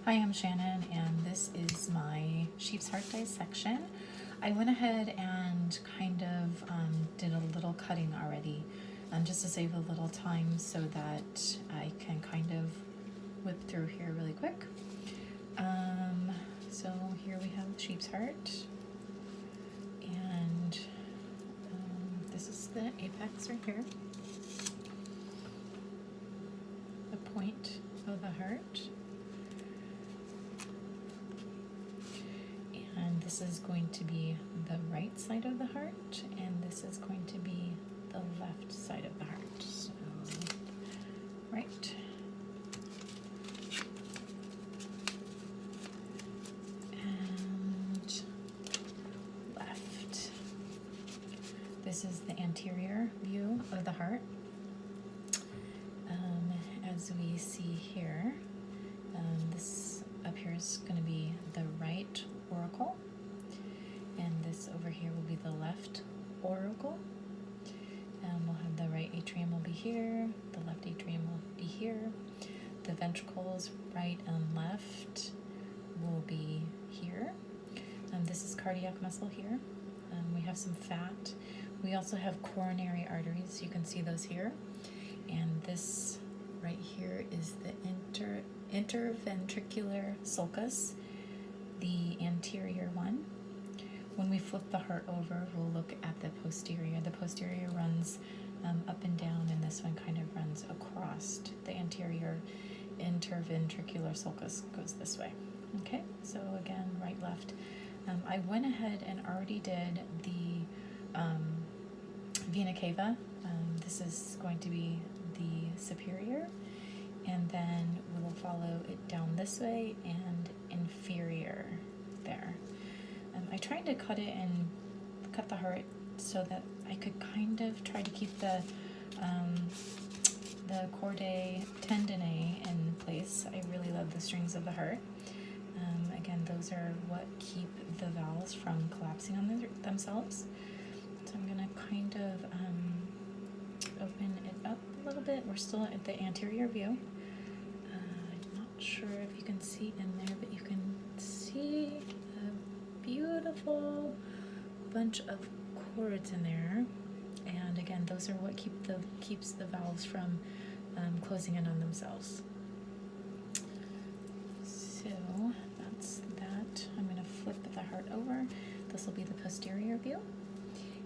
Hi, I'm Shannon, and this is my sheep's heart dissection. I went ahead and kind of did a little cutting already, just to save a little time so that I can kind of whip through here really quick. So here we have the sheep's heart, and this is the apex right here, the point of the heart. And this is going to be the right side of the heart, and this is going to be the left side of the heart. So, right. And left. This is the anterior view of the heart. As we see here, this up here is going to be the right auricle, and this over here will be the left auricle. We'll have the right atrium will be here, the left atrium will be here, the ventricles right and left will be here. This is cardiac muscle here. We have some fat. We also have coronary arteries, you can see those here, and this right here is the interventricular sulcus, the anterior one. When we flip the heart over, we'll look at the posterior. The posterior runs up and down, and this one kind of runs across. The anterior interventricular sulcus goes this way. Okay, so again, right, left. I went ahead and already did the vena cava. This is going to be the superior, and then we will follow it down this way and inferior there. I tried to cut it and cut the heart so that I could kind of try to keep the chordae tendineae in place. I really love the strings of the heart. Again, those are what keep the valves from collapsing on themselves. So I'm going to kind of open it up a little bit. We're still at the anterior view. I'm not sure if you can see in there, but you can see a beautiful bunch of cords in there. And again, those are what keeps the valves from closing in on themselves. So that's that. I'm going to flip the heart over. This will be the posterior view.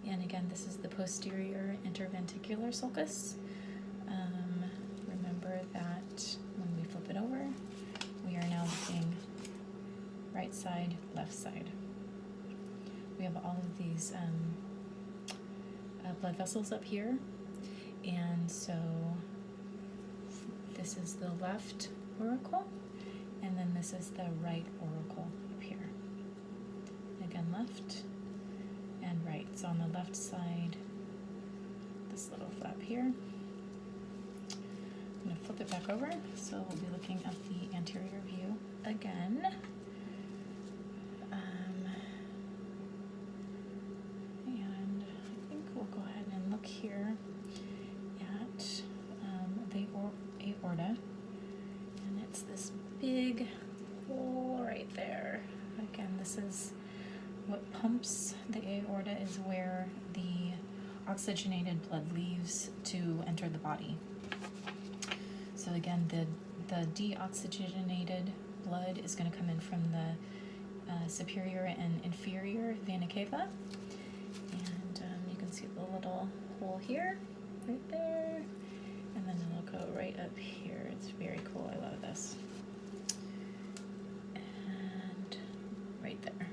And again, this is the posterior interventricular sulcus. Remember that when we flip it over, we are now looking right side, left side. We have all of these blood vessels up here, and so this is the left auricle, and then this is the right auricle up here. Again, left and right. So on the left side, this little flap here. I'm going to flip it back over, so we'll be looking at the anterior view again. And I think we'll go ahead and look here at the aorta, and it's this big hole right there. Again, this is what pumps the aorta, is where the oxygenated blood leaves to enter the body. So again, the deoxygenated blood is going to come in from the superior and inferior vena cava, and you can see the little hole here, right there, and then it'll go right up here. It's very cool. I love this. And right there.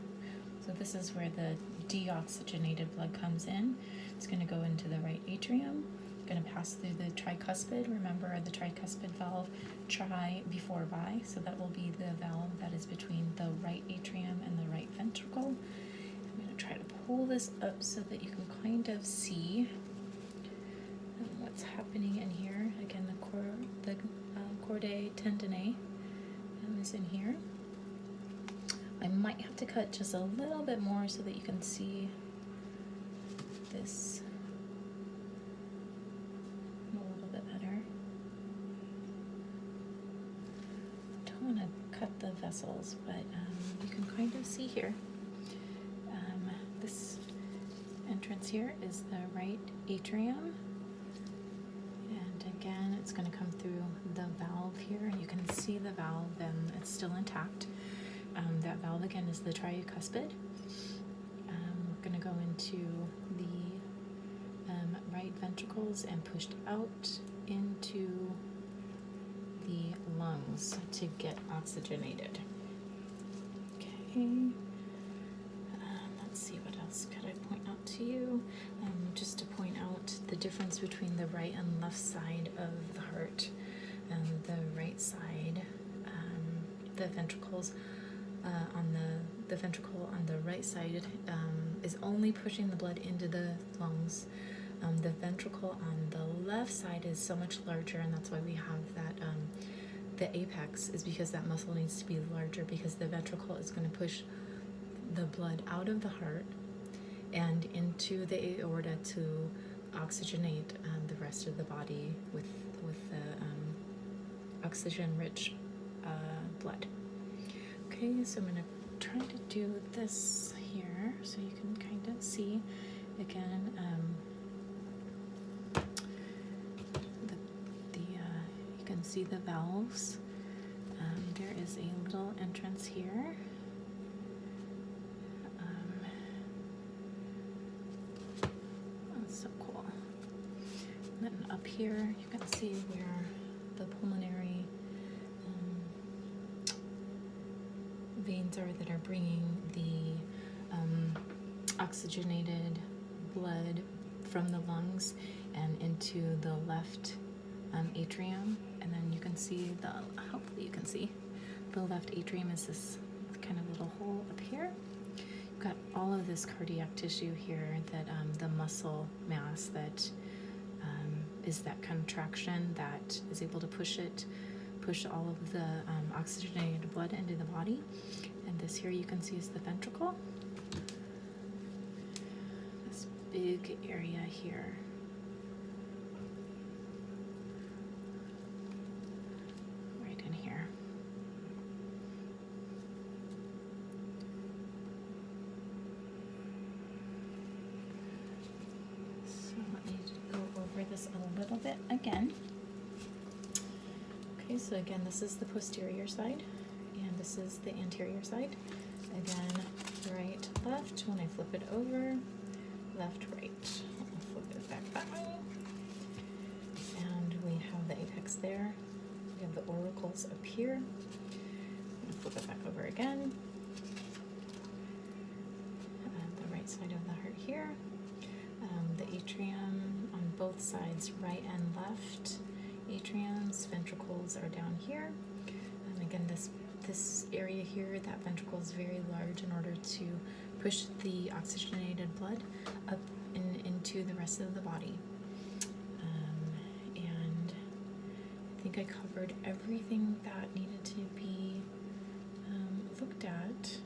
So this is where the deoxygenated blood comes in. It's going to go into the right atrium, going to pass through the tricuspid. Remember the tricuspid valve, tri before bi, so that will be the valve that is between the right atrium and the right ventricle. I'm going to try to pull this up so that you can kind of see what's happening in here. Again, the chordae tendineae is in here. I might have to cut just a little bit more so that you can see this a little bit better. I don't want to cut the vessels, but you can kind of see here. This entrance here is the right atrium, and again it's going to come through the valve here, and you can see the valve and it's still intact. That valve again is the tricuspid. We're going to go into the right ventricles and pushed out into the lungs to get oxygenated. Okay. Let's see, what else could I point out to you? Just to point out the difference between the right and left side of the heart. The right side, the ventricles on the ventricle on the right side is only pushing the blood into the lungs. The ventricle on the left side is so much larger, and that's why we have that the apex is because that muscle needs to be larger, because the ventricle is going to push the blood out of the heart and into the aorta to oxygenate the rest of the body with the oxygen-rich blood. Okay, so I'm going to try to do this here so you can kind of see again. You can see the valves. There is a little entrance here. That's so cool. And then up here, you can see where the pulmonary veins are that are bringing the oxygenated blood from the lungs and into the left atrium. And then you can see hopefully you can see the left atrium is this kind of little hole up here. You've got all of this cardiac tissue here that the muscle mass that is that contraction that is able to push all of the oxygenated blood into the body. And this here you can see is the ventricle. This big area here. Right in here. So let me go over this a little bit again. Okay, so again, this is the posterior side, and this is the anterior side. Again, right, left. When I flip it over, left, right. I'll flip it back that way. And we have the apex there. We have the auricles up here. I'm gonna flip it back over again. The right side of the heart here. The atrium on both sides, right and left. Atriums, ventricles are down here. And again, this area here, that ventricle is very large in order to push the oxygenated blood up into the rest of the body. And I think I covered everything that needed to be looked at.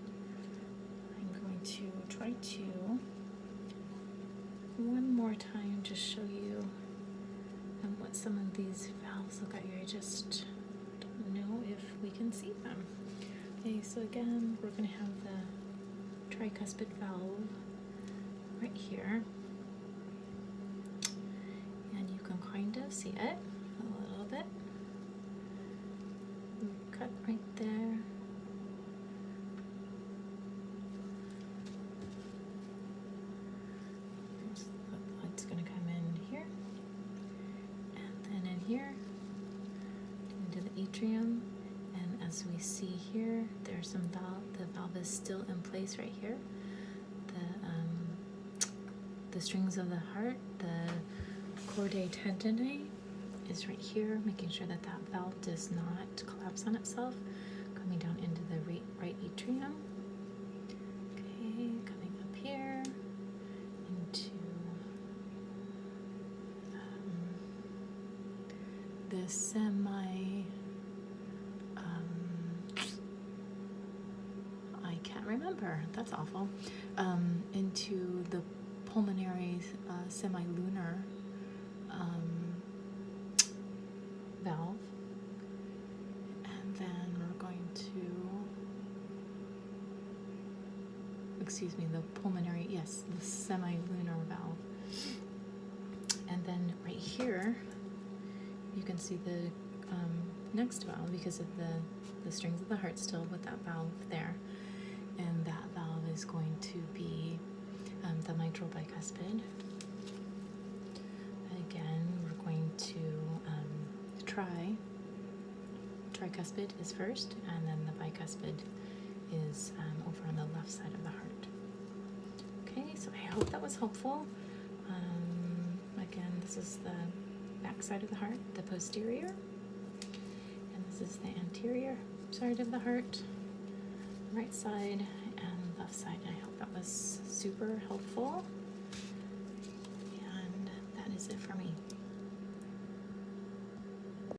I'm going to try to one more time just show you what some of these valves look like here. I just don't know if we can see them. Okay, so again, we're going to have the tricuspid valve right here. And you can kind of see it a little bit. Cut right there. The blood's going to come in here. Here into the atrium, and as we see here, there's some valve. The valve is still in place right here. The strings of the heart, the chordae tendineae, is right here, making sure that that valve does not collapse on itself. Coming down into the right atrium. Okay, coming up here into the I can't remember, that's awful, into the pulmonary semilunar valve, and then we're going to excuse me, the pulmonary, yes, the semilunar valve. And then right here, you can see the next valve because of the strings of the heart still with that valve there. And that valve is going to be the mitral bicuspid. Again, we're going to tricuspid is first, and then the bicuspid is over on the left side of the heart. Okay, so I hope that was helpful. Again, this is the back side of the heart, the posterior, and this is the anterior side of the heart, right side and left side. I hope that was super helpful, and that is it for me.